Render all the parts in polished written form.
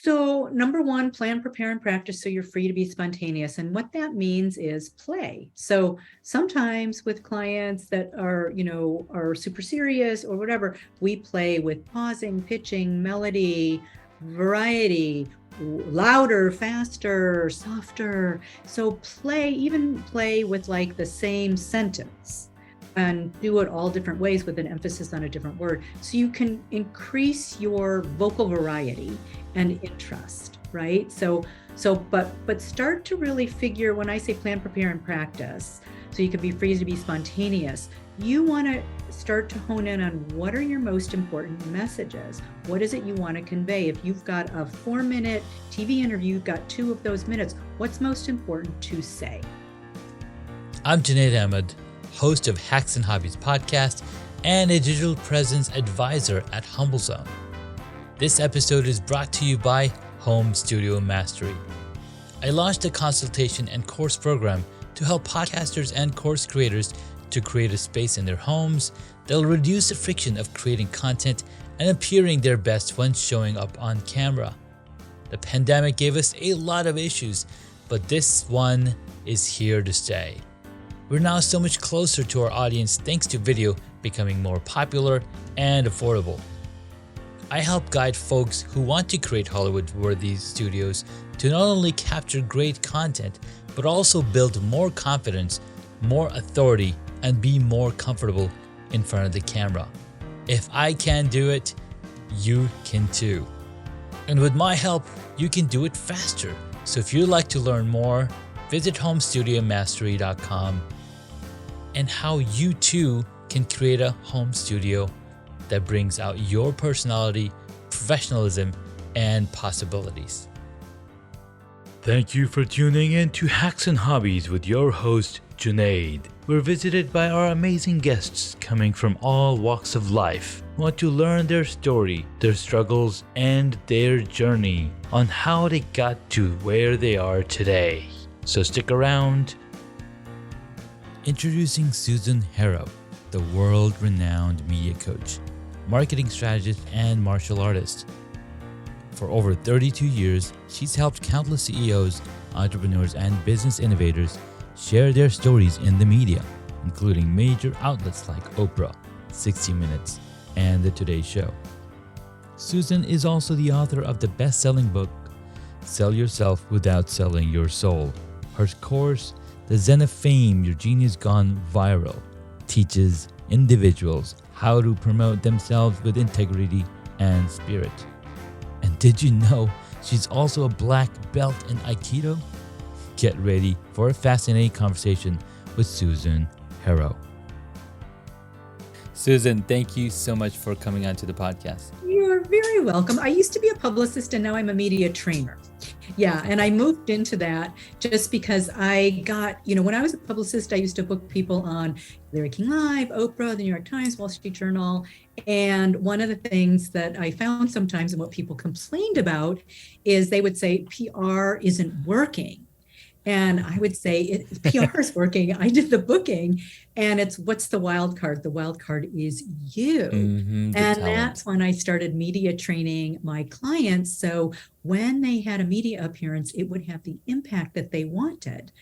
So number one, plan, prepare, and practice so you're free to be spontaneous. And what that means is play. So sometimes with clients that are super serious or whatever, we play with pausing, pitching, melody, variety, louder, faster, softer. So even play with like the same sentence and do it all different ways with an emphasis on a different word. So you can increase your vocal variety and interest, right? But start to really figure, when I say plan, prepare, and practice, so you can be free to be spontaneous, you want to start to hone in on what are your most important messages. What is it you want to convey? If you've got a 4-minute TV interview, you've got 2 of those minutes. What's most important to say? I'm Junaid Ahmed, host of Hacks and Hobbies podcast and a digital presence advisor at HumbleZone. This episode is brought to you by Home Studio Mastery. I launched a consultation and course program to help podcasters and course creators to create a space in their homes that'll reduce the friction of creating content and appearing their best when showing up on camera. The pandemic gave us a lot of issues, but this one is here to stay. We're now so much closer to our audience thanks to video becoming more popular and affordable. I help guide folks who want to create Hollywood-worthy studios to not only capture great content, but also build more confidence, more authority, and be more comfortable in front of the camera. If I can do it, you can too. And with my help, you can do it faster. So if you'd like to learn more, visit homestudiomastery.com and how you too can create a home studio that brings out your personality, professionalism, and possibilities. Thank you for tuning in to Hacks and Hobbies with your host, Junaid. We're visited by our amazing guests coming from all walks of life who want to learn their story, their struggles, and their journey on how they got to where they are today. So stick around. Introducing Susan Harrow, the world-renowned media coach, marketing strategist, and martial artist. For over 32 years, she's helped countless CEOs, entrepreneurs, and business innovators share their stories in the media, including major outlets like Oprah, 60 Minutes, and The Today Show. Susan is also the author of the best-selling book, Sell Yourself Without Selling Your Soul. Her course, The Zen of Fame, Your Genius Gone Viral, teaches individuals how to promote themselves with integrity and spirit. And did you know she's also a black belt in Aikido? Get ready for a fascinating conversation with Susan Harrow. Susan, thank you so much for coming on to the podcast. You're very welcome. I used to be a publicist and now I'm a media trainer. Yeah, and I moved into that just because I got, when I was a publicist, I used to book people on Larry King Live, Oprah, the New York Times, Wall Street Journal. And one of the things that I found sometimes and what people complained about is they would say PR isn't working. And I would say PR is working. I did the booking and it's what's the wild card? The wild card is you. And that's when I started media training my clients. So when they had a media appearance, it would have the impact that they wanted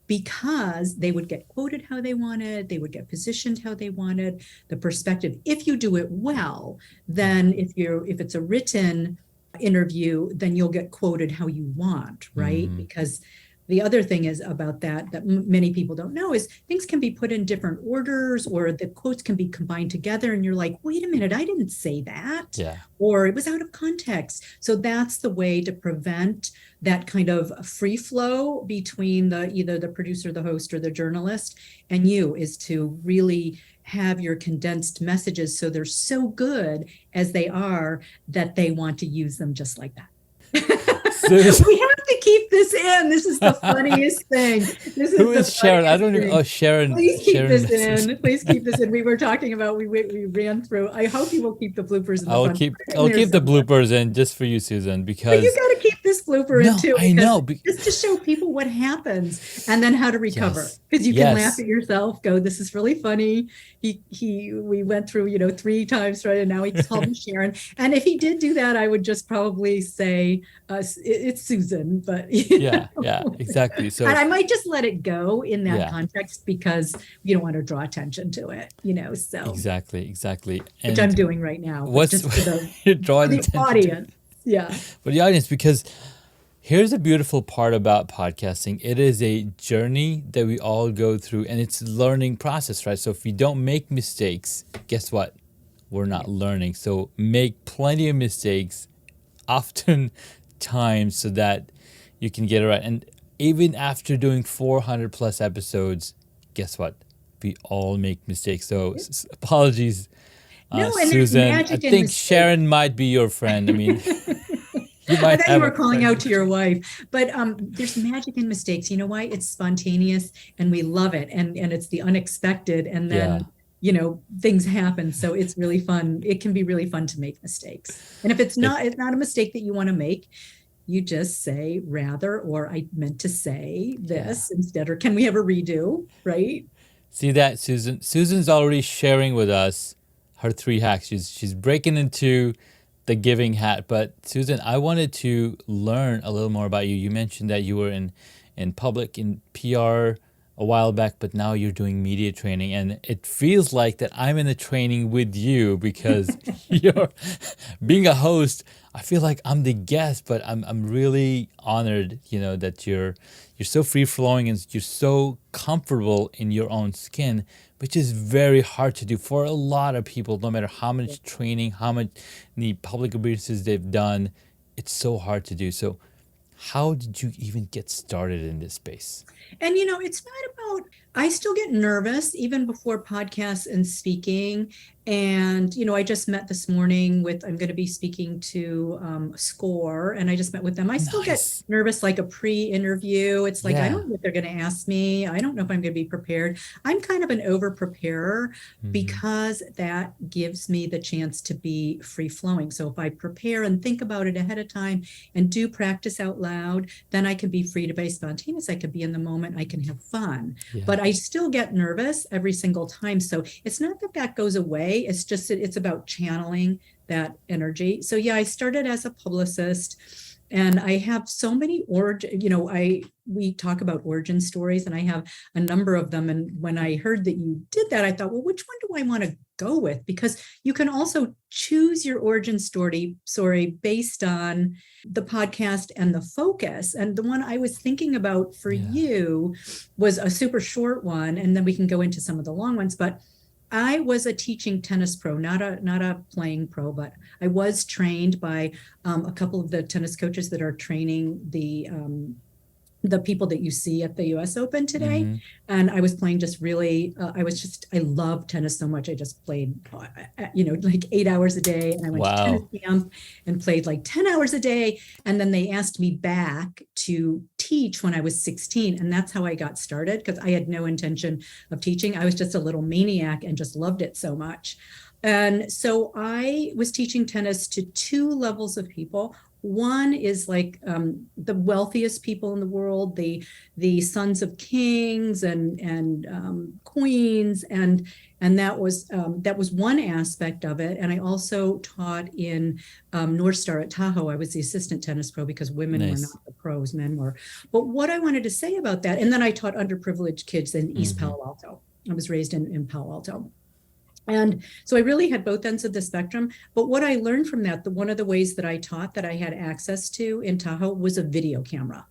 because they would get quoted how they wanted. They would get positioned how they wanted, the perspective. If you do it well, then if it's a written interview, then you'll get quoted how you want, right? Because the other thing is about that many people don't know is things can be put in different orders or the quotes can be combined together and you're like, wait a minute, I didn't say that. Yeah. Or it was out of context. So that's the way to prevent that kind of free flow between either the producer, the host, or the journalist and you, is to really have your condensed messages so they're so good as they are that they want to use them just like that. We have to keep this in. This is the funniest thing. Who is Sharon? I don't know. Oh, Sharon. Please keep Sharon this in. Please keep this in. We were talking about, we ran through. I hope you will keep the bloopers in. I'll keep the bloopers in just for you, Susan, because but you got to keep this blooper in No, too, I because know. just to show people what happens and then how to recover. Yes. Because you can laugh Yes. at yourself, go, this is really funny. We went through, 3 times, right? And now he called me Sharon. And if he did do that, I would just probably say, it's Susan, but Yeah, yeah, exactly. and So I might just let it go in that yeah, context because you don't want to draw attention to it, so exactly. which I'm And doing right now, but what's just for the you're drawing attention to audience. Yeah. for the audience, because here's the beautiful part about podcasting. It is a journey that we all go through, and it's a learning process, right? So if we don't make mistakes, guess what? We're not learning. So make plenty of mistakes, often times, so that you can get it right. And even after doing 400 plus episodes, guess what? We all make mistakes. So apologies, No, and there's Susan. I magic in think mistakes. Sharon might be your friend. I mean, you I might thought you have were a calling friend. out to your wife, but there's magic in mistakes. You know why? It's spontaneous and we love it, and it's the unexpected, and Yeah. then things happen. So it's really fun. It can be really fun to make mistakes, and if it's not a mistake that you want to make, you just say rather, or I meant to say this instead, or can we have a redo, right? See that, Susan? Susan's already sharing with us her 3 hacks. She's breaking into the giving hat. But Susan, I wanted to learn a little more about you. You mentioned that you were in public in PR a while back, but now you're doing media training, and it feels like that I'm in a training with you because you're being a host. I feel like I'm the guest, but I'm really honored, that you're so free flowing and you're so comfortable in your own skin, which is very hard to do for a lot of people. No matter how much training, how many public appearances they've done, it's so hard to do. So, how did you even get started in this space? And it's not about, I still get nervous even before podcasts and speaking. And I just met this morning I'm going to be speaking to SCORE, and I just met with them. I still get Nice. nervous, like a pre-interview. It's like, I Yeah. don't know what they're going to ask me. I don't know if I'm going to be prepared. I'm kind of an over preparer because that gives me the chance to be free flowing. So if I prepare and think about it ahead of time and do practice out loud, then I can be free to be spontaneous. I could be in the moment. I can have fun. Yeah. But I still get nervous every single time. So it's not that goes away. It's just that it's about channeling that energy. So yeah, I started as a publicist, and I have so many we talk about origin stories, and I have a number of them. And when I heard that you did that, I thought, well, which one do I want to go with? Because you can also choose your origin story based on the podcast and the focus. And the one I was thinking about for you was a super short one, and then we can go into some of the long ones. But I was a teaching tennis pro, not a playing pro, but I was trained by a couple of the tennis coaches that are training the people that you see at the US Open today. And I was playing just really, I love tennis so much. I just played, like 8 hours a day. And I went to tennis camp and played like 10 hours a day. And then they asked me back to teach when I was 16. And that's how I got started, because I had no intention of teaching. I was just a little maniac and just loved it so much. And so I was teaching tennis to 2 levels of people. One is like the wealthiest people in the world, the sons of kings and queens, and that was one aspect of it. And I also taught in North Star at Tahoe. I was the assistant tennis pro because women were not the pros, men were. But what I wanted to say about that, and then I taught underprivileged kids in East Palo Alto. I was raised in Palo Alto. And so I really had both ends of the spectrum. But what I learned from that, one of the ways that I taught that I had access to in Tahoe was a video camera.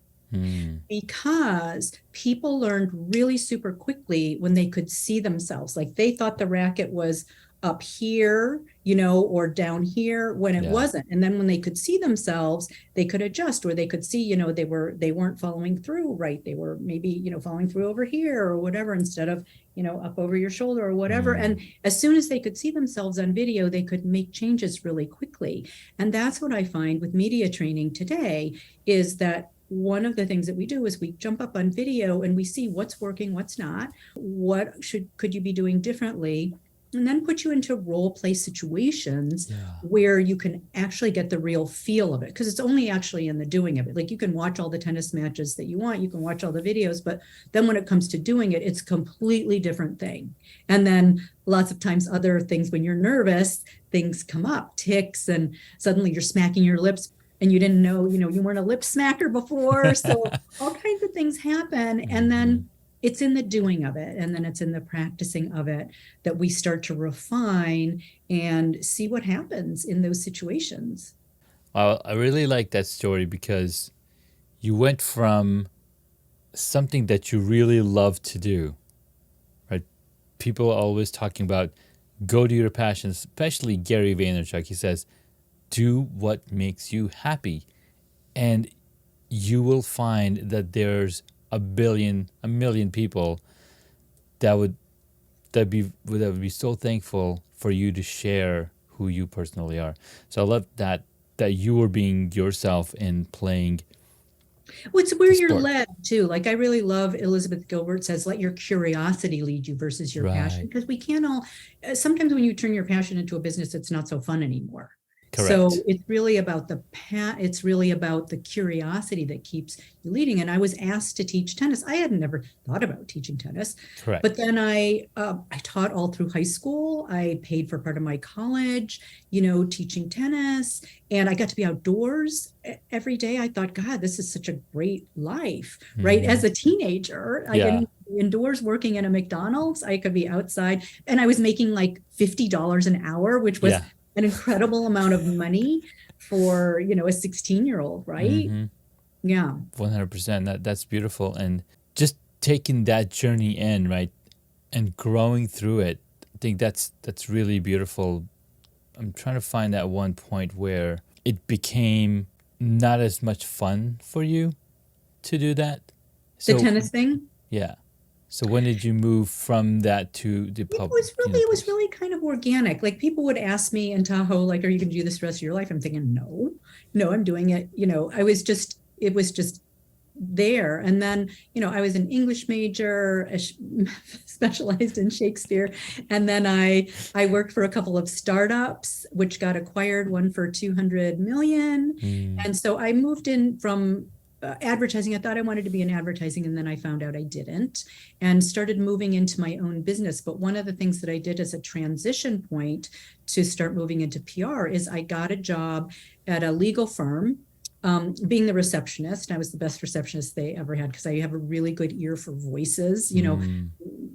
Because people learned really super quickly when they could see themselves. Like they thought the racket was up here, or down here when it wasn't. And then when they could see themselves, they could adjust, or they could see, they weren't following through right. They were maybe, following through over here or whatever, instead of, up over your shoulder or whatever. And as soon as they could see themselves on video, they could make changes really quickly. And that's what I find with media training today, is that one of the things that we do is we jump up on video and we see what's working, what's not, could you be doing differently? and then put you into role play situations Yeah. where you can actually get the real feel of it. Because it's only actually in the doing of it. Like you can watch all the tennis matches that you want, you can watch all the videos, but then when it comes to doing it, it's a completely different thing. And then lots of times other things, when you're nervous, things come up, tics, and suddenly you're smacking your lips and you didn't know, you weren't a lip smacker before. So all kinds of things happen. And Mhm. then it's in the doing of it, and then it's in the practicing of it that we start to refine and see what happens in those situations. Well, I really like that story because you went from something that you really love to do, right? People are always talking about go to your passions, especially Gary Vaynerchuk. He says, do what makes you happy. And you will find that there's a million people that would be so thankful for you to share who you personally are. So I love that you were being yourself and playing Well, it's where the you're sport. led too. Like I really love Elizabeth Gilbert says, let your curiosity lead you versus your passion. Right. Because we can't all, sometimes when you turn your passion into a business, it's not so fun anymore. So Correct. it's really about it's really about the curiosity that keeps you leading. And I was asked to teach tennis. I had never thought about teaching tennis, but Correct. then I taught all through high school. I paid for part of my college, teaching tennis, and I got to be outdoors every day. I thought, God, this is such a great life, right? Hmm. As a teenager, I Yeah. get indoors working in a McDonald's. I could be outside, and I was making like $50 an hour, which was Yeah. an incredible amount of money for, a 16-year-old, right? Mm-hmm. Yeah. 100%. That's beautiful. And just taking that journey in, right, and growing through it, I think that's really beautiful. I'm trying to find that one point where it became not as much fun for you to do that. The So tennis thing. yeah. So when did you move from that to the It was really, it was publish? really kind of organic. Like people would ask me in Tahoe, like, are you going to do this the rest of your life? I'm thinking, no, no, I'm doing it. It was just there. And then, I was an English major, specialized in Shakespeare. And then I worked for a couple of startups, which got acquired, one for 200 million. Mm, And so I moved in from advertising. I thought I wanted to be in advertising, and then I found out I didn't, and started moving into my own business. But one of the things that I did as a transition point to start moving into PR is I got a job at a legal firm, being the receptionist. I was the best receptionist they ever had because I have a really good ear for voices, mm,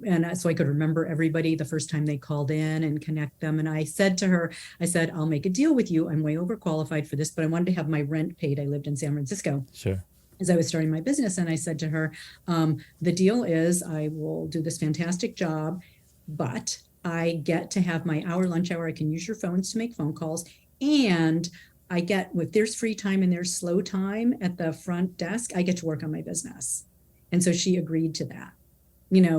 and so I could remember everybody the first time they called in and connect them. And I said to her, I said, I'll make a deal with you. I'm way overqualified for this, but I wanted to have my rent paid. I lived in San Francisco sure. as I was starting my business. And I said to her, the deal is I will do this fantastic job, but I get to have my lunch hour. I can use your phones to make phone calls. And I get, if there's free time and there's slow time at the front desk, I get to work on my business. And so she agreed to that.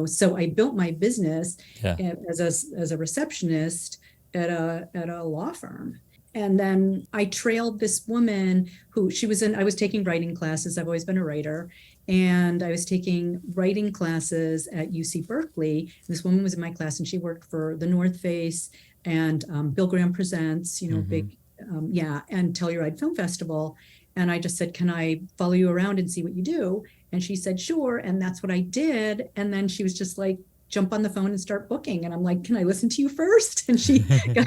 So I built my business Yeah. as a receptionist at a law firm. And then I trailed this woman who I was taking writing classes. I've always been a writer. And I was taking writing classes at UC Berkeley. This woman was in my class, and she worked for the North Face and Bill Graham Presents, Mm-hmm. big, and Telluride Film Festival. And I just said, can I follow you around and see what you do? And she said, sure. And that's what I did. And then she was just like, jump on the phone and start booking. And I'm like, can I listen to you first? And she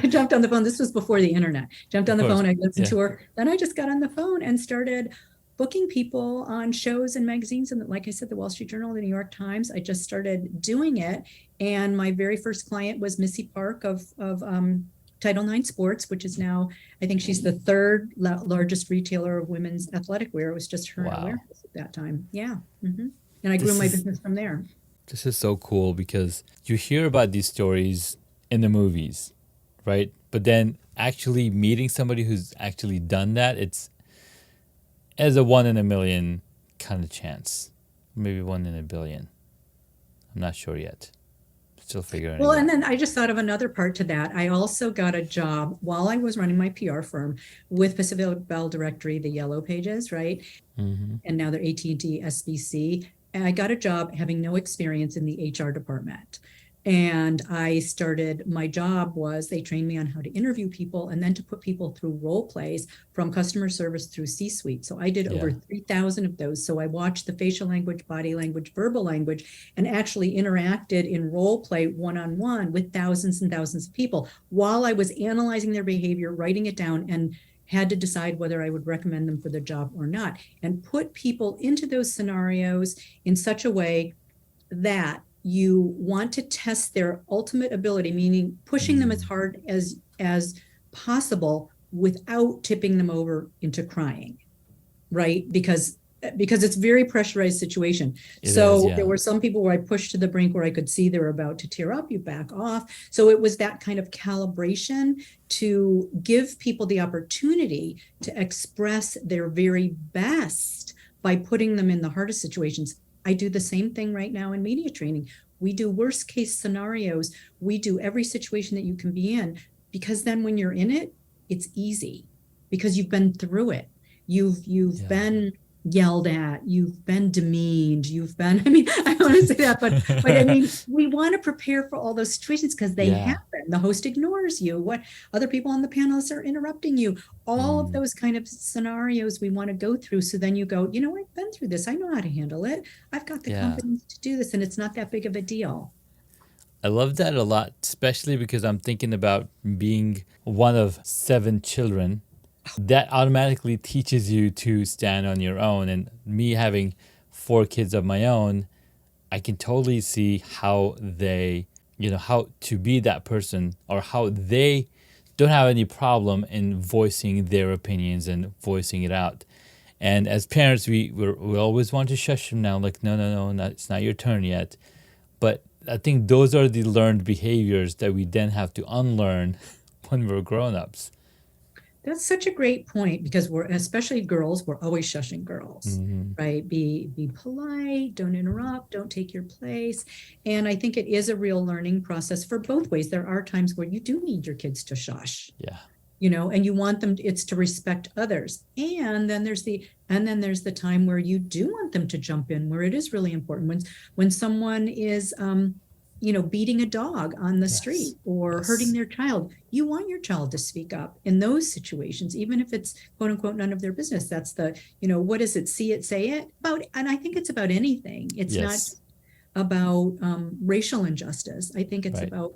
jumped on the phone. This was before the internet. Jumped Of on the course. phone. I listened Yeah. to her. Then I just got on the phone and started booking people on shows and magazines. And like I said, the Wall Street Journal, the New York Times. I just started doing it. And my very first client was Missy Park of Title IX Sports, which is now, I think she's the third largest retailer of women's athletic wear. It was just her and Wow. awareness at that time. Yeah. Mm-hmm. And I grew This my is business from there. this is so cool because you hear about these stories in the movies, right? But then actually meeting somebody who's actually done that, it's as a 1 in a million kind of chance. Maybe 1 in a billion. I'm not sure yet. Still figuring Well, it and out. then I just thought of another part to that. I also got a job while I was running my PR firm with Pacific Bell Directory, the Yellow Pages, right? Mm-hmm. And now they're AT&T, SBC. And I got a job having no experience in the HR department. And my job was they trained me on how to interview people and then to put people through role plays from customer service through C-suite. So I did over 3,000 of those. So I watched the facial language, body language, verbal language, and actually interacted in role play one-on-one with thousands and thousands of people while I was analyzing their behavior, writing it down, and had to decide whether I would recommend them for the job or not, and put people into those scenarios in such a way that you want to test their ultimate ability, meaning pushing them as hard as possible without tipping them over into crying, right? Because it's a very pressurized situation. There were some people where I pushed to the brink where I could see they were about to tear up, you back off. So it was that kind of calibration to give people the opportunity to express their very best by putting them in the hardest situations. I do the same thing right now in media training. We do worst case scenarios. We do every situation that you can be in, because then when you're in it, it's easy because you've been through it. You've been yelled at, you've been demeaned, I don't want to say that, but I mean, we want to prepare for all those situations because they happen. The host ignores you, what other people on the panelists are interrupting you, all of those kind of scenarios we want to go through. So then you go, I've been through this. I know how to handle it. I've got the confidence to do this, and it's not that big of a deal. I love that a lot, especially because I'm thinking about being one of 7 children. That automatically teaches you to stand on your own. And me having 4 kids of my own, I can totally see how they, how to be that person, or how they don't have any problem in voicing their opinions and voicing it out. And as parents, we always want to shush them down, like, no, it's not your turn yet. But I think those are the learned behaviors that we then have to unlearn when we're grown-ups. That's such a great point, because especially girls, we're always shushing girls, right? Be polite, don't interrupt, don't take your place. And I think it is a real learning process for both ways. There are times where you do need your kids to shush. Yeah. And you want them, it's to respect others. And then there's the time where you do want them to jump in, where it is really important. When someone is beating a dog on the street or hurting their child, you want your child to speak up in those situations, even if it's quote unquote none of their business. That's the, what is it? See it, say it about. And I think it's about anything. It's not about racial injustice. I think it's about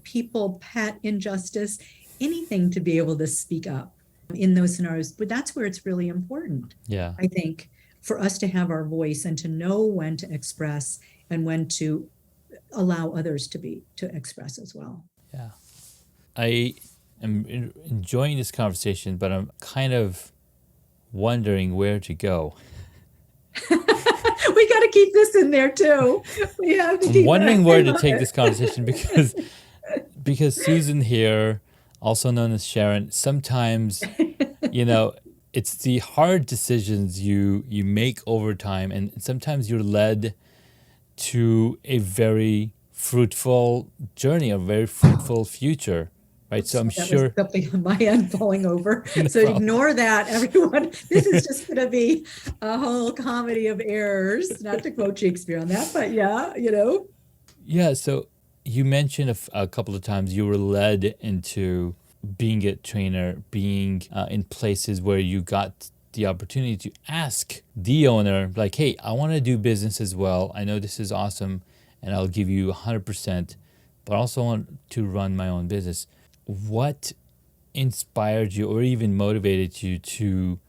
people, pet injustice, anything, to be able to speak up in those scenarios. But that's where it's really important. Yeah. I think for us to have our voice and to know when to express and when to allow others to express as well. Yeah. I am enjoying this conversation, but I'm kind of wondering where to go. We got to keep this in there too. I'm wondering where to take this conversation because Susan here, also known as Sharon, sometimes, it's the hard decisions you make over time, and sometimes you're led to a very fruitful journey, a very fruitful future, right? So I'm sure was something on my end falling over. So ignore that, everyone. This is just going to be a whole comedy of errors. Not to quote Shakespeare on that, but Yeah. So you mentioned a couple of times you were led into being a trainer, being in places where you got the opportunity to ask the owner, like, hey, I want to do business as well. I know this is awesome and I'll give you 100%, but I also want to run my own business. What inspired you or even motivated you to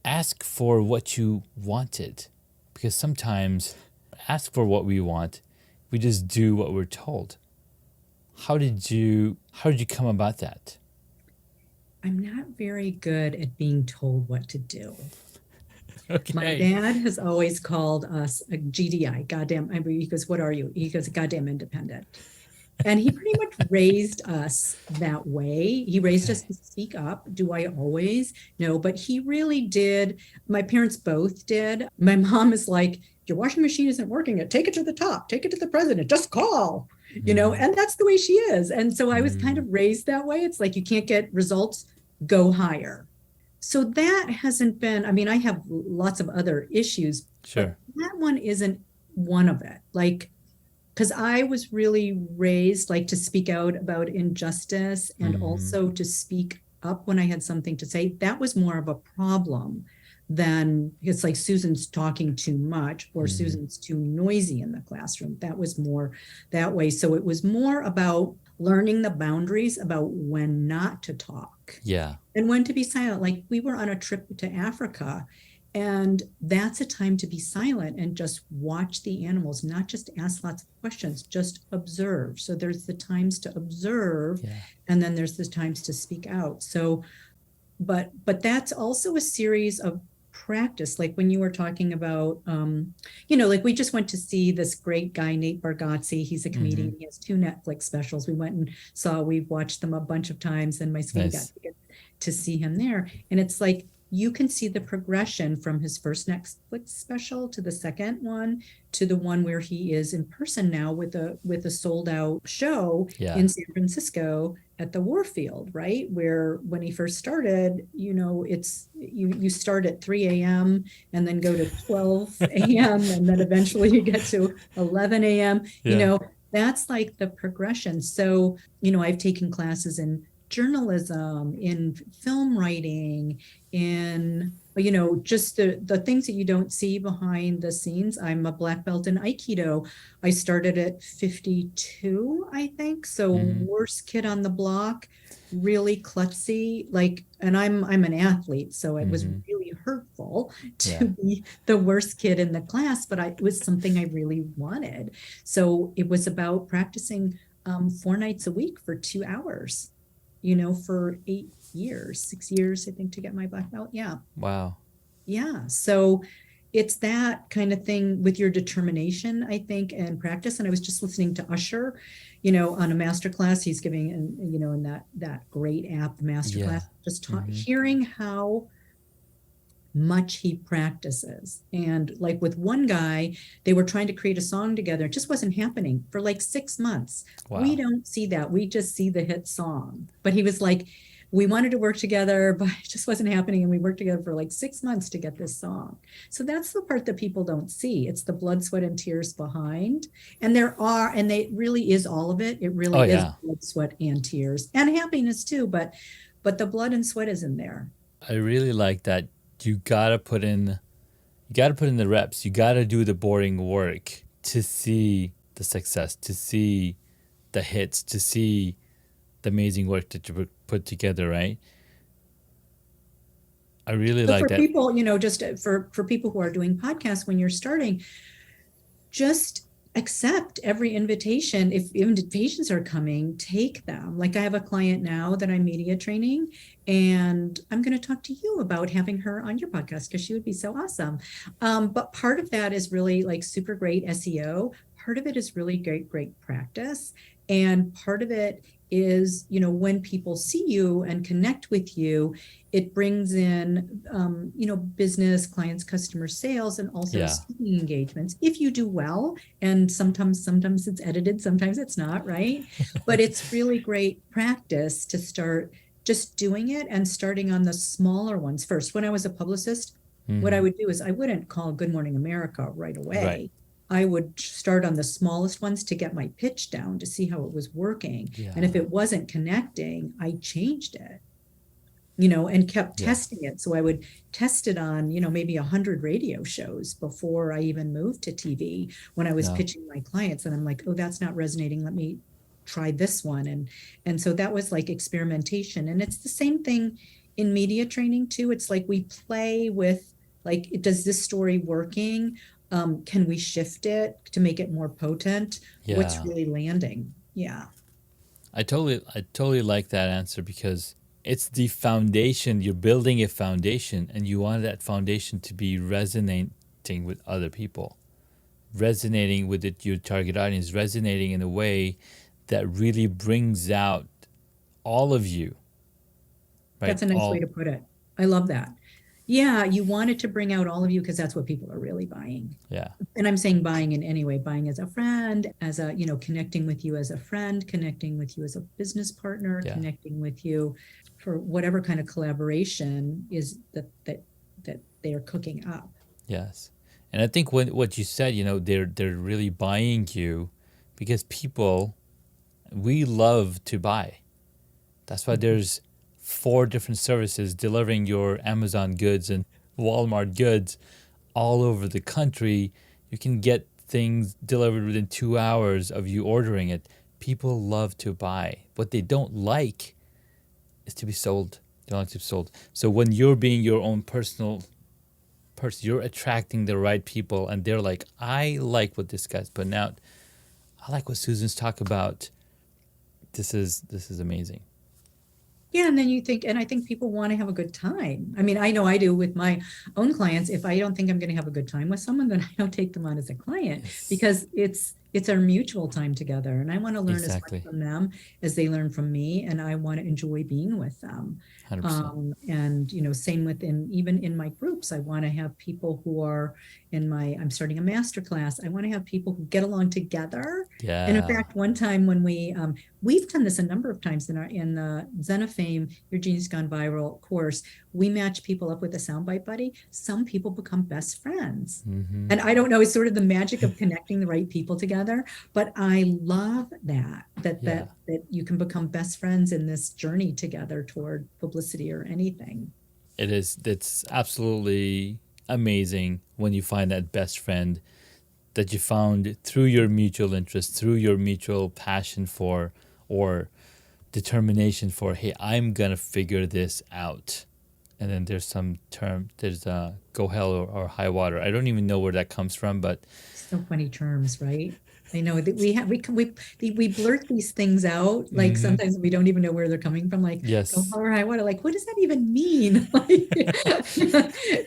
ask for what you wanted? Because sometimes ask for what we want, we just do what we're told. How did you come about that? I'm not very good at being told what to do. Okay. My dad has always called us a GDI, goddamn. He goes, what are you? He goes, goddamn independent. And he pretty much raised us that way. He raised us to speak up. Do I always? No, but he really did. My parents both did. My mom is like, your washing machine isn't working. Take it to the top. Take it to the president. Just call. And that's the way she is. And so I was kind of raised that way. It's like, you can't get results, go higher. So that hasn't been, I have lots of other issues. Sure. But that one isn't one of it. Like, because I was really raised like to speak out about injustice and also to speak up when I had something to say. That was more of a problem than it's like Susan's talking too much or Susan's too noisy in the classroom. That was more that way. So it was more about learning the boundaries about when not to talk Yeah. and when to be silent. Like we were on a trip to Africa, and that's a time to be silent and just watch the animals, not just ask lots of questions, just observe. So there's the times to observe, and then there's the times to speak out. So, but that's also a series of practice. Like when you were talking about, like we just went to see this great guy, Nate Bargatze. He's a comedian. He has 2 Netflix specials. We've watched them a bunch of times, and my son got to see him there. And it's like, you can see the progression from his first Netflix special to the second one to the one where he is in person now with a sold out show in San Francisco at the Warfield, right? Where when he first started, it's you start at 3 a.m. and then go to 12 a.m. and then eventually you get to 11 a.m. That's like the progression. So, I've taken classes in journalism, in film writing, in just the things that you don't see behind the scenes. I'm a black belt in Aikido. I started at 52, I think. So worst kid on the block, really klutzy, and I'm an athlete, so it was really hurtful to be the worst kid in the class, but it was something I really wanted. So it was about practicing 4 nights a week for 2 hours. For 6 years, I think, to get my black belt. Yeah. Wow. Yeah. So it's that kind of thing with your determination, I think, and practice. And I was just listening to Usher, on a masterclass he's giving, in that great app, the masterclass, just hearing how much he practices. And like with one guy, they were trying to create a song together. It just wasn't happening for like 6 months. Wow. We don't see that. We just see the hit song. But he was like, we wanted to work together, but it just wasn't happening. And we worked together for like 6 months to get this song. So that's the part that people don't see. It's the blood, sweat, and tears behind. And they really is all of it. It really is blood, sweat, and tears, and happiness too. But the blood and sweat is in there. I really like that. You gotta put in the reps. You gotta do the boring work to see the success, to see the hits, to see the amazing work that you put together, right? I really like that. For people, just for people who are doing podcasts, when you're starting, just accept every invitation. If invitations are coming, take them. Like I have a client now that I'm media training, and I'm going to talk to you about having her on your podcast because she would be so awesome. But part of that is really like super great SEO. Part of it is really great practice. And part of it is, when people see you and connect with you, it brings in, business, clients, customer sales, and also speaking engagements. If you do well, and sometimes it's edited, sometimes it's not, right? But it's really great practice to start just doing it and starting on the smaller ones first. When I was a publicist, what I would do is I wouldn't call Good Morning America right away. Right. I would start on the smallest ones to get my pitch down to see how it was working. Yeah. And if it wasn't connecting, I changed it, and kept testing it. So I would test it on, maybe 100 radio shows before I even moved to TV when I was pitching my clients. And I'm like, oh, that's not resonating. Let me try this one. And so that was like experimentation. And it's the same thing in media training too. It's like we play with, like, does this story working? Can we shift it to make it more potent? Yeah. What's really landing? Yeah. I totally like that answer because it's the foundation. You're building a foundation and you want that foundation to be resonating with other people, resonating with your target audience, resonating in a way that really brings out all of you. Right? That's a nice way to put it. I love that. Yeah, you want it to bring out all of you because that's what people are really buying. Yeah. And I'm saying buying in any way, buying as a friend, as a, connecting with you as a friend, connecting with you as a business partner, connecting with you for whatever kind of collaboration is that they are cooking up. Yes. And I think what you said, they're really buying you because we love to buy. That's why there's 4 different services delivering your Amazon goods and Walmart goods all over the country. You can get things delivered within 2 hours of you ordering it. People love to buy. What they don't like is to be sold. They don't like to be sold. So when you're being your own personal person, you're attracting the right people, and they're like, I like what this guy's putting out. I like what Susan's talking about. This is amazing. Yeah, and then you think, and I think people want to have a good time. I mean, I know I do with my own clients. If I don't think I'm going to have a good time with someone, then I don't take them on as a client, because it's our mutual time together, and I want to learn as much from them as they learn from me, and I want to enjoy being with them. 100%. And same even in my groups, I want to have people who are I'm starting a master class. I want to have people who get along together. Yeah. And in fact, one time when we've done this a number of times in the Zen of Fame, Your Genius Gone Viral course, we match people up with a soundbite buddy. Some people become best friends. Mm-hmm. And I don't know, it's sort of the magic of connecting the right people together. But I love that you can become best friends in this journey together toward publicity or anything. It's absolutely amazing when you find that best friend that you found through your mutual interest, through your mutual passion for, or determination for, hey, I'm going to figure this out. And then there's some term, there's go hell or high water. I don't even know where that comes from, but so funny terms, right? I know that we blurt these things out. Like, mm-hmm. Sometimes we don't even know where they're coming from. Like, yes. Go hell or high water. Like, what does that even mean? Like,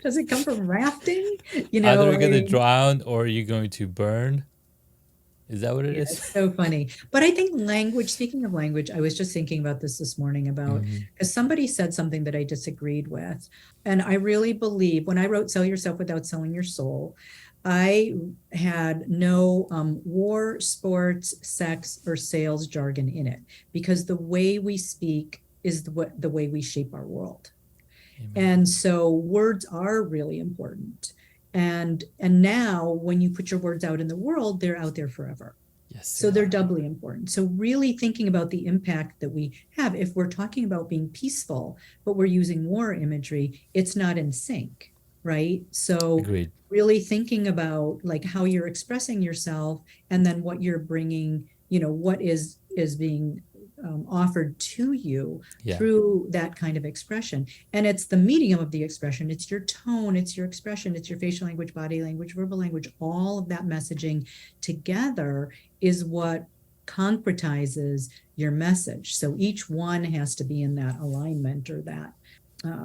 does it come from rafting? Either you're going to drown or you're going to burn. Is that what it is? It's so funny. But I think speaking of language, I was just thinking about this morning about, because somebody said something that I disagreed with. And I really believe when I wrote Sell Yourself Without Selling Your Soul, I had no war, sports, sex, or sales jargon in it, because the way we speak is the way we shape our world. Amen. And so words are really important. And now when you put your words out in the world, they're out there forever. Yes. So they're doubly important. So really thinking about the impact that we have, if we're talking about being peaceful, but we're using war imagery, it's not in sync, right? So agreed. Really thinking about like how you're expressing yourself, and then what you're bringing, what is being offered to you through that kind of expression. And it's the medium of the expression. It's your tone, it's your expression, it's your facial language, body language, verbal language. All of that messaging together is what concretizes your message. So each one has to be in that alignment, or that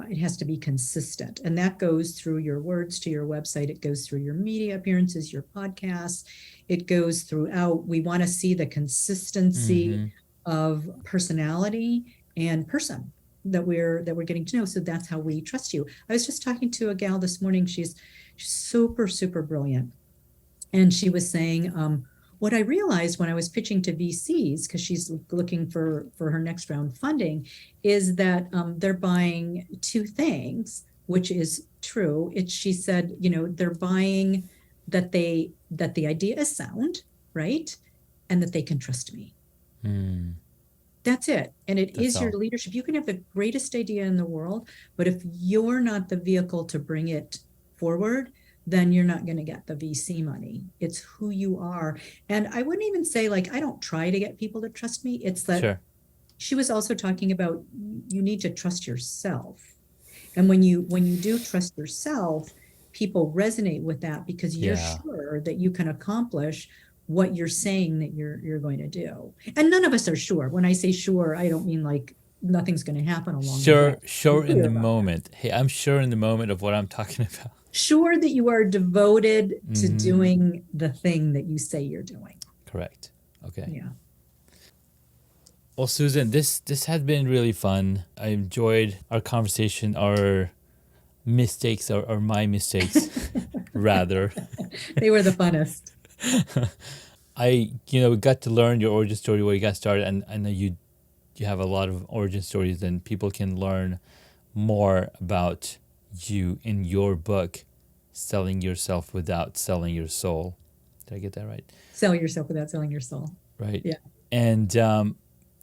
it has to be consistent. And that goes through your words to your website. It goes through your media appearances, your podcasts. It goes throughout. We want to see the consistency of personality and person that we're getting to know. So that's how we trust you. I was just talking to a gal this morning. She's super, super brilliant. And she was saying, what I realized when I was pitching to VCs, because she's looking for her next round funding, is that they're buying 2 things, which is true. She said, they're buying that the idea is sound, right? And that they can trust me. That's it. And that's is your leadership. You can have the greatest idea in the world, but if you're not the vehicle to bring it forward, then you're not going to get the VC money. It's who you are. And I wouldn't even say like, I don't try to get people to trust me. It's that she was also talking about, you need to trust yourself. And when you do trust yourself, people resonate with that, because you're sure that you can accomplish what you're saying that you're going to do. And none of us are sure. When I say sure, I don't mean like nothing's going to happen along the way. Sure in the moment. Hey, I'm sure in the moment of what I'm talking about. Sure that you are devoted to doing the thing that you say you're doing. Correct. Okay. Yeah. Well, Susan, this has been really fun. I enjoyed our conversation, our mistakes, or my mistakes, rather. They were the funnest. I got to learn your origin story, where you got started, and I know you have a lot of origin stories, and people can learn more about you in your book, Selling Yourself Without Selling Your Soul. Did I get that right? Sell yourself without selling your soul. Right. Yeah. And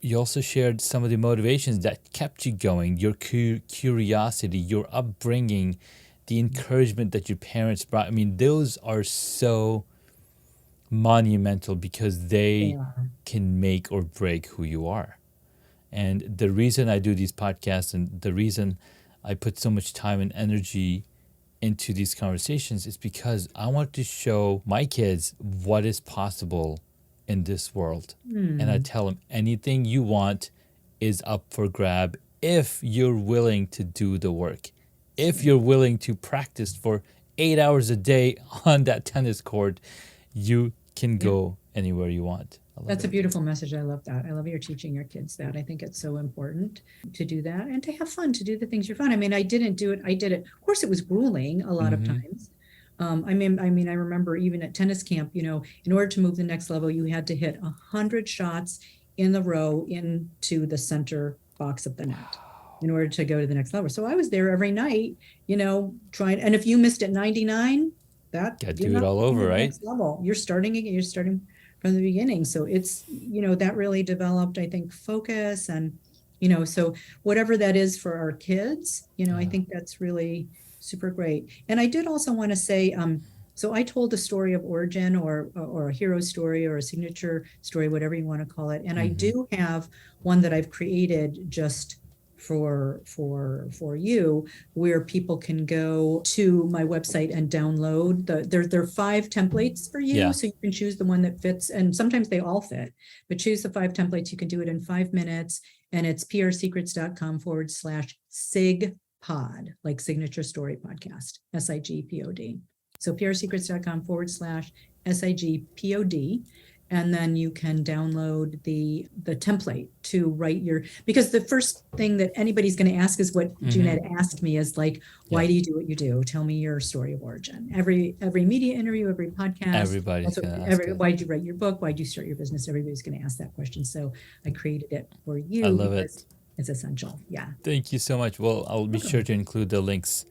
you also shared some of the motivations that kept you going, your curiosity, your upbringing, the encouragement that your parents brought. I mean, those are so monumental because they Yeah. can make or break who you are. And the reason I do these podcasts and the reason I put so much time and energy into these conversations is because I want to show my kids what is possible in this world. And I tell them anything you want is up for grab if you're willing to do the work. If you're willing to practice for 8 hours a day on that tennis court, you can go anywhere you want. That's a beautiful message. I love that. I love you're teaching your kids that. I think it's so important to do that and to have fun, to do the things you're fun. I mean, I didn't do it. I did it. Of course, it was grueling a lot of times. I mean, I remember even at tennis camp, you know, in order to move the next level, you had to hit 100 shots in the row into the center box of the net in order to go to the next level. So I was there every night, you know, trying. And if you missed at 99, that got to do it all over, right? Next level. You're starting again. You're starting from the beginning. So it's, you know, that really developed, I think, focus and, you know, so whatever that is for our kids, you know, I think that's really super great. And I did also want to say, so I told a story of origin or a hero story or a signature story, whatever you want to call it. And I do have one that I've created just for you, where people can go to my website and download there are 5 templates for you. So you can choose the one that fits, and sometimes they all fit, but choose the 5 templates. You can do it in 5 minutes, and it's prsecrets.com/sigpod, like signature story podcast, SIGPOD. So prsecrets.com/SIGPOD. And then you can download the template to write your, because the first thing that anybody's going to ask is what Jeanette asked me is like, why do you do what you do? Tell me your story of origin. Every media interview, every podcast, everybody's going to ask it. Why'd you write your book? Why'd you start your business? Everybody's going to ask that question. So I created it for you. I love it. It's essential. Yeah. Thank you so much. Well, I'll be sure to include the links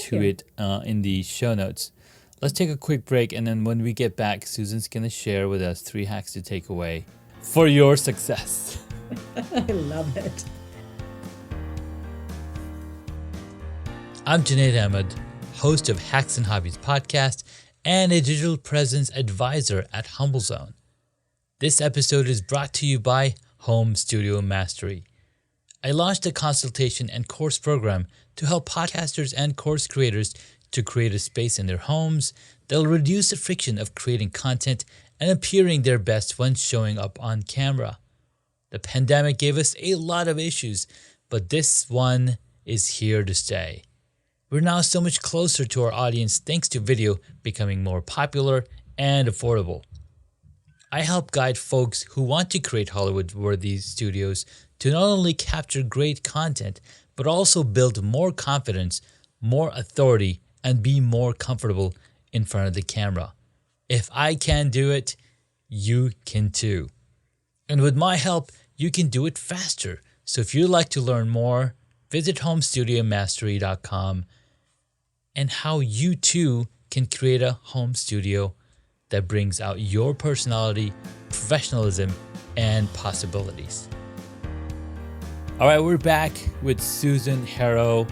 to it in the show notes. Let's take a quick break, and then when we get back, Susan's going to share with us 3 hacks to take away for your success. I love it. I'm Junaid Ahmed, host of Hacks and Hobbies podcast and a digital presence advisor at HumbleZone. This episode is brought to you by Home Studio Mastery. I launched a consultation and course program to help podcasters and course creators to create a space in their homes that'll reduce the friction of creating content and appearing their best when showing up on camera. The pandemic gave us a lot of issues, but this one is here to stay. We're now so much closer to our audience thanks to video becoming more popular and affordable. I help guide folks who want to create Hollywood-worthy studios to not only capture great content, but also build more confidence, more authority, and be more comfortable in front of the camera. If I can do it, you can too. And with my help, you can do it faster. So if you'd like to learn more, visit homestudiomastery.com and how you too can create a home studio that brings out your personality, professionalism, and possibilities. All right, we're back with Susan Harrow.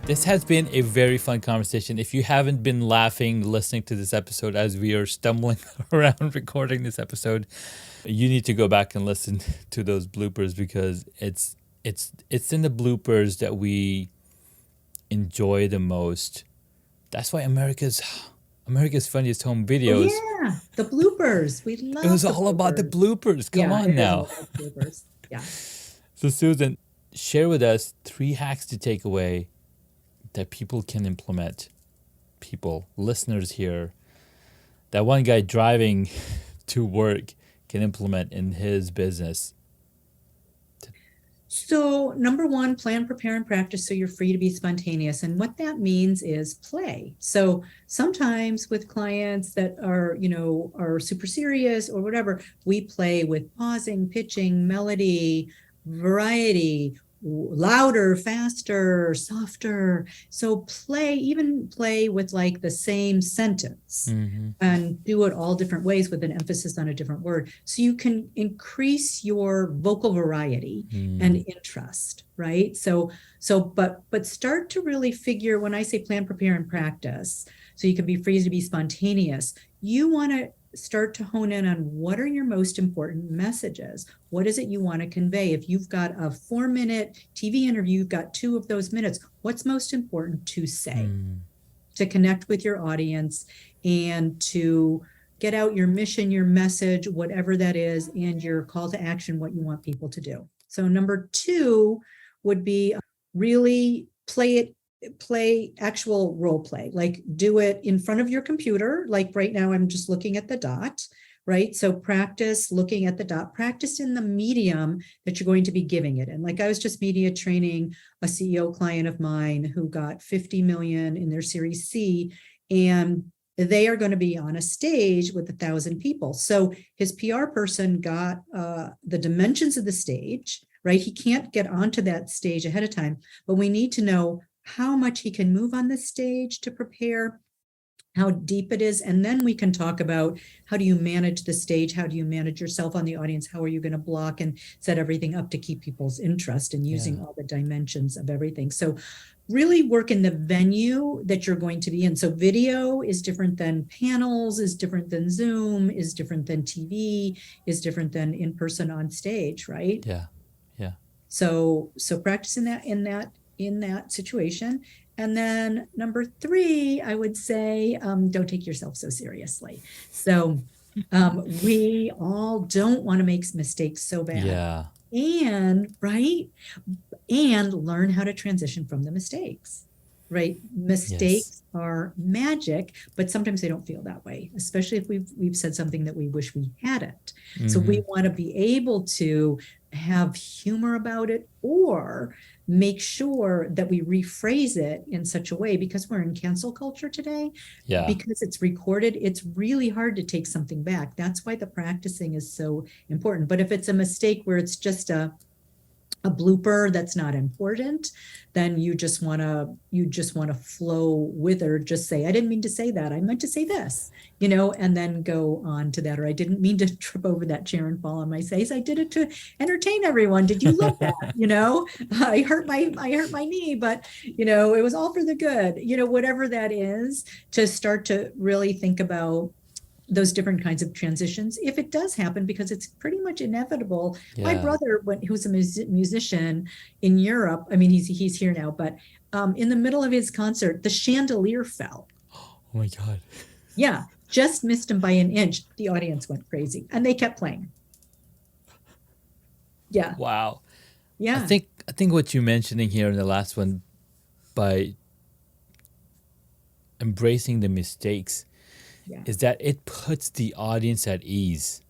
This has been a very fun conversation. If you haven't been laughing listening to this episode as we are stumbling around recording this episode, you need to go back and listen to those bloopers because it's in the bloopers that we enjoy the most. That's why America's Funniest Home Videos. Oh, yeah, the bloopers. We love it was all about the bloopers. Come on now. Bloopers. Yeah. So Susan, share with us 3 hacks to take away that people can implement. Listeners here, that one guy driving to work can implement in his business. So number 1, plan, prepare, and practice so you're free to be spontaneous. And what that means is play. So sometimes with clients that are, you know, are super serious or whatever, we play with pausing, pitching, melody, variety, louder, faster, softer. So even play with like the same sentence Mm-hmm. and do it all different ways with an emphasis on a different word. So you can increase your vocal variety and interest, right? But start to really figure, when I say plan, prepare, and practice, so you can be free to be spontaneous, you want to start to hone in on what are your most important messages. What is it you want to convey? If you've got a 4-minute TV interview, you've got 2 of those minutes. What's most important to say to connect with your audience and to get out your mission, your message, whatever that is, and your call to action, what you want people to do. So number 2 would be really play actual role play, like do it in front of your computer. Like right now, I'm just looking at the dot, right? So practice looking at the dot, practice in the medium that you're going to be giving it. And like I was just media training a CEO client of mine who got 50 million in their Series C, and they are going to be on a stage with 1,000 people. So his PR person got the dimensions of the stage, right? He can't get onto that stage ahead of time, but we need to know how much he can move on the stage to prepare, how deep it is. And then we can talk about how do you manage the stage? How do you manage yourself on the audience? How are you going to block and set everything up to keep people's interest and using all the dimensions of everything? So really work in the venue that you're going to be in. So video is different than panels, is different than Zoom, is different than TV, is different than in person on stage, right? Yeah. Yeah. So practice in that situation. And then number 3, I would say, don't take yourself so seriously. So we all don't want to make mistakes so bad. Yeah. And learn how to transition from the mistakes, right? Mistakes are magic, but sometimes they don't feel that way, especially if we've said something that we wish we hadn't. So we want to be able to have humor about it, or make sure that we rephrase it in such a way, because we're in cancel culture today. Yeah. Because it's recorded, it's really hard to take something back. That's why the practicing is so important. But if it's a mistake where it's just a blooper that's not important, then you just want to flow with it, or just say, I didn't mean to say that, I meant to say this, and then go on to that. Or I didn't mean to trip over that chair and fall on my face, I did it to entertain everyone, did you love that? I hurt my knee, but it was all for the good, whatever that is, to start to really think about those different kinds of transitions, if it does happen, because it's pretty much inevitable. My brother, who's a musician in Europe, I mean, he's here now, but in the middle of his concert, the chandelier fell. Oh my God. Yeah, just missed him by an inch. The audience went crazy, and they kept playing. Yeah. Wow. Yeah. I think what you're mentioning here in the last one, by embracing the mistakes, is that it puts the audience at ease.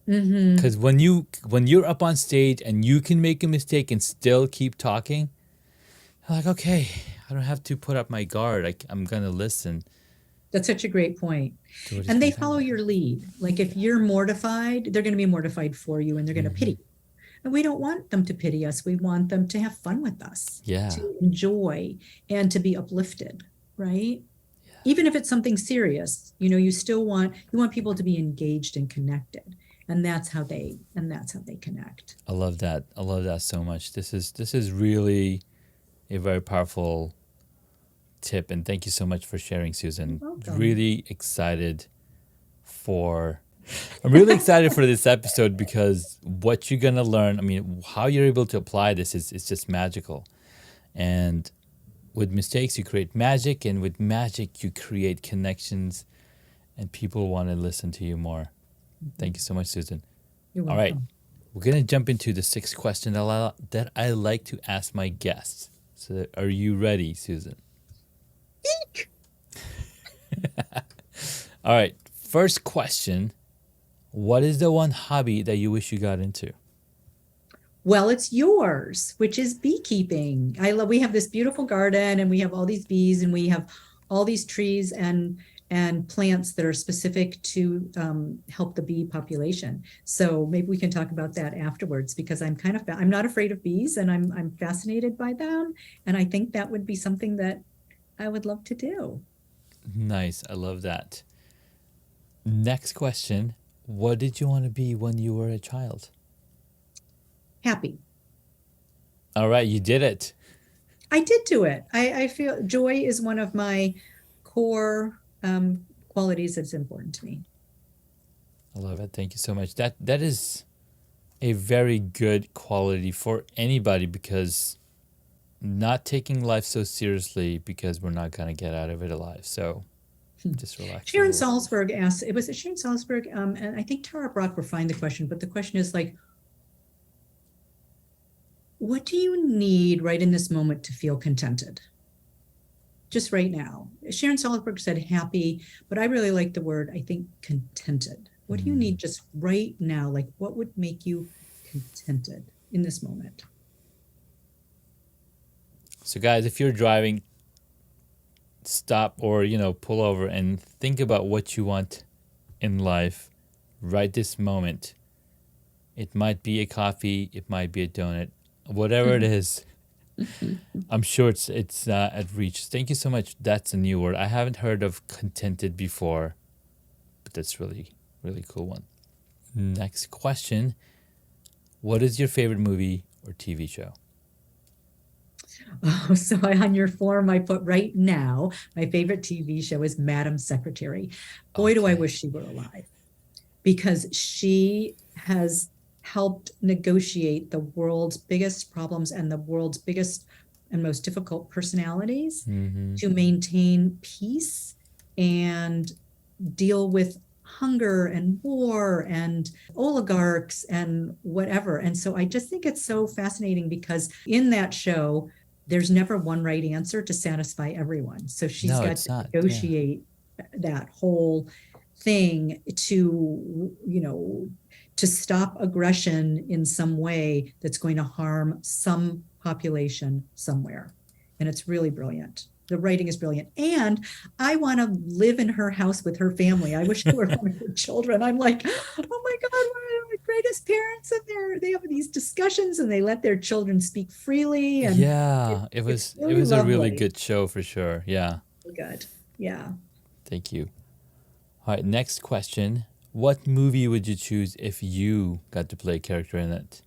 Because when you're up on stage and you can make a mistake and still keep talking, you're like, okay, I don't have to put up my guard. I'm gonna listen. That's such a great point. And they follow your lead. Like if you're mortified, they're going to be mortified for you, and they're going to pity you. And we don't want them to pity us. We want them to have fun with us, to enjoy and to be uplifted, right? Even if it's something serious, you still want people to be engaged and connected, and that's how they connect. I love that. I love that so much. This is really a very powerful tip, and thank you so much for sharing, Susan. You're welcome. I'm really excited for this episode, because what you're gonna learn, I mean, how you're able to apply this is just magical. And with mistakes, you create magic, and with magic, you create connections, and people want to listen to you more. Thank you so much, Susan. You're welcome. All right, we're going to jump into the 6th question that I like to ask my guests. So are you ready, Susan? Eek! All right, first question. What is the one hobby that you wish you got into? Well, it's yours, which is beekeeping. We have this beautiful garden, and we have all these bees, and we have all these trees and plants that are specific to help the bee population. So maybe we can talk about that afterwards, because I'm not afraid of bees, and I'm fascinated by them, and I think that would be something that I would love to do. Nice. I love that. Next question. What did you want to be when you were a child? Happy. All right, you did it. I did do it. I feel joy is one of my core qualities that's important to me. I love it. Thank you so much. That is a very good quality for anybody, because not taking life so seriously, because we're not going to get out of it alive. So just relax. Sharon Salzberg asked, it was Sharon Salzberg, and I think Tara Brock refined the question, but the question is like, what do you need right in this moment to feel contented? Just right now. Sharon Salzberg said happy, but I really like the word, I think, contented. What do you need just right now? Like, what would make you contented in this moment? So guys, if you're driving, stop or, pull over and think about what you want in life right this moment. It might be a coffee, it might be a donut, whatever it is. I'm sure it's at reach. Thank you so much. That's a new word. I haven't heard of contented before, but that's really, really cool one. Next question. What is your favorite movie or TV show? Oh, so on your form, I put right now, my favorite TV show is Madam Secretary. Boy, do I wish she were alive, because she has helped negotiate the world's biggest problems and the world's biggest and most difficult personalities to maintain peace and deal with hunger and war and oligarchs and whatever. And so I just think it's so fascinating, because in that show, there's never one right answer to satisfy everyone. So she's got to negotiate that whole thing to, to stop aggression in some way that's going to harm some population somewhere. And it's really brilliant. The writing is brilliant. And I want to live in her house with her family. I wish I were one of her children. I'm like, oh my God, one of the greatest parents. And they have these discussions and they let their children speak freely. And it was a really good show for sure. Yeah. Good. Yeah. Thank you. All right, next question. What movie would you choose if you got to play a character in it?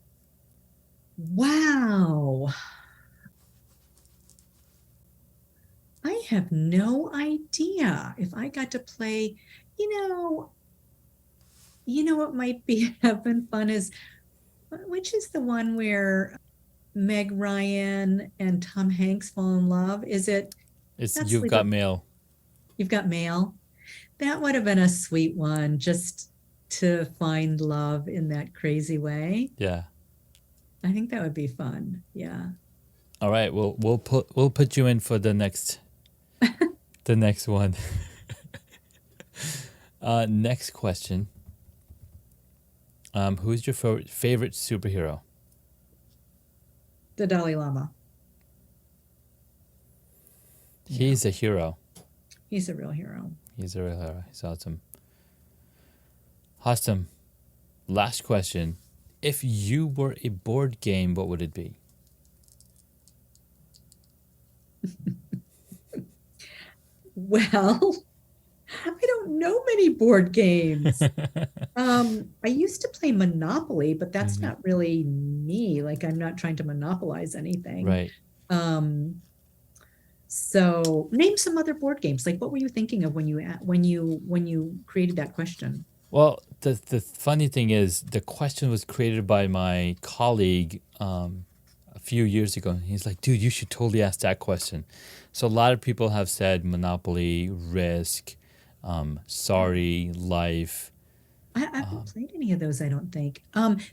Wow. I have no idea. If I got to play, what might have been fun is, which is the one where Meg Ryan and Tom Hanks fall in love? Is it? It's You've Got Mail. You've Got Mail. That would have been a sweet one, just to find love in that crazy way. Yeah. I think that would be fun. Yeah. All right. Well, we'll put you in for the next one. Next question. Who's your favorite superhero? The Dalai Lama. He's a hero. He's a real hero. He's awesome. Awesome. Last question. If you were a board game, what would it be? Well, I don't know many board games. I used to play Monopoly, but that's not really me. Like, I'm not trying to monopolize anything. Right. So name some other board games. Like, what were you thinking of when you created that question? Well, the funny thing is, the question was created by my colleague a few years ago. He's like, dude, you should totally ask that question. So a lot of people have said Monopoly, Risk, Sorry, Life. I haven't played any of those, I don't think.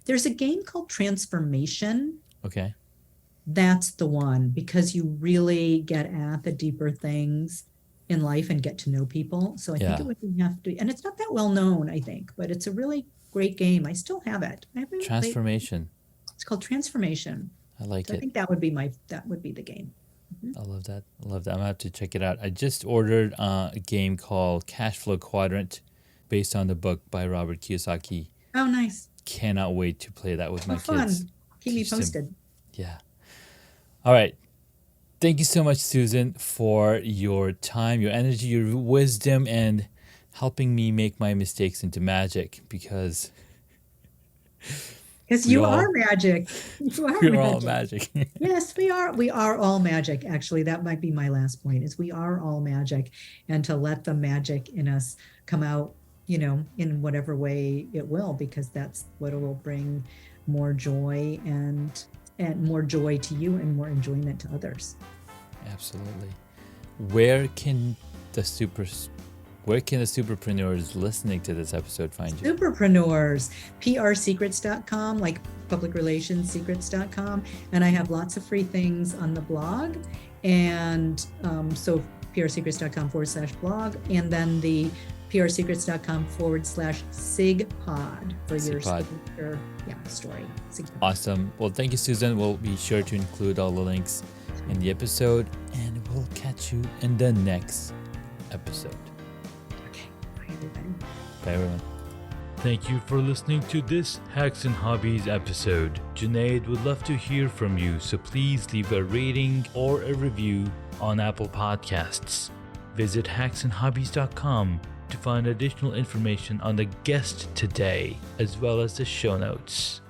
There's a game called Transformation. Okay. That's the one, because you really get at the deeper things in life and get to know people. So I think it would have to, and it's not that well known, I think, but it's a really great game. I still have it. Transformation. It's called Transformation. I like it. I think that would be the game. I love that. I love that. I'm going to have to check it out. I just ordered a game called Cash Flow Quadrant based on the book by Robert Kiyosaki. Oh, nice. Cannot wait to play that with my Fun. kids. Keep me Teach them. posted. Yeah. All right. Thank you so much, Susan, for your time, your energy, your wisdom, and helping me make my mistakes into magic because you are magic. You are we're magic. all magic. Yes, we are. We are all magic. Actually, that might be my last point is we are all magic, and to let the magic in us come out, in whatever way it will, because that's what will bring more joy and more joy to you and more enjoyment to others. Absolutely. Where can the superpreneurs listening to this episode find you? Superpreneurs, prsecrets.com, like publicrelationssecrets.com. And I have lots of free things on the blog. And so prsecrets.com/blog. And then the prsecrets.com/SIGPod for your signature story. SIGPod. Awesome. Well, thank you, Susan. We'll be sure to include all the links in the episode, and we'll catch you in the next episode. Okay. Bye, everybody. Bye, everyone. Thank you for listening to this Hacks and Hobbies episode. Junaid would love to hear from you, so please leave a rating or a review on Apple Podcasts. Visit hacksandhobbies.com to find additional information on the guest today, as well as the show notes.